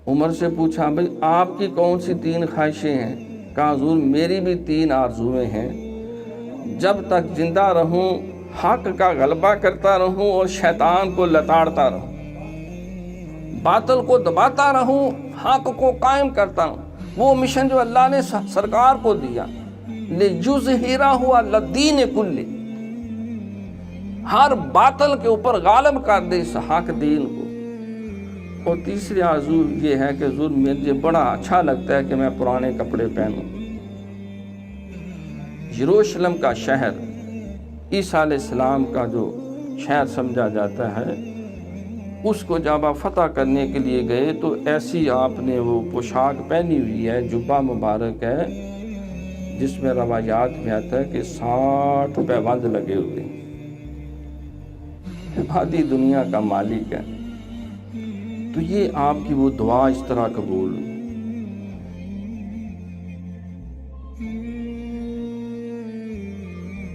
عمر سے پوچھا بھئی آپ کی کون سی 3 خواہشیں ہیں؟ کہا حضور میری بھی 3 آرزویں ہیں، جب تک زندہ رہوں حق کا غلبہ کرتا رہوں اور شیطان کو لتاڑتا رہوں، باطل کو دباتا رہوں، حق کو قائم کرتا رہوں۔ وہ مشن جو اللہ نے سرکار کو دیا، لِيُظْهِرَهُ عَلَى الدِّينِ كُلِّهِ، ہر باطل کے اوپر غالب کر دے اس حق دین کو۔ اور تیسری آرزو یہ ہے کہ حضور مجھے بڑا اچھا لگتا ہے کہ میں پرانے کپڑے پہنوں۔ یروشلم کا شہر عیسیٰ علیہ السلام کا جو شہر سمجھا جاتا ہے، اس کو جب آپ فتح کرنے کے لیے گئے تو ایسی آپ نے وہ پوشاک پہنی ہوئی ہے، جبہ مبارک ہے، جس میں روایات میں آتا ہے کہ 60 پیوند لگے ہوئے ہیں۔ آدھی دنیا کا مالک ہے، تو یہ آپ کی وہ دعا اس طرح قبول ہوئی۔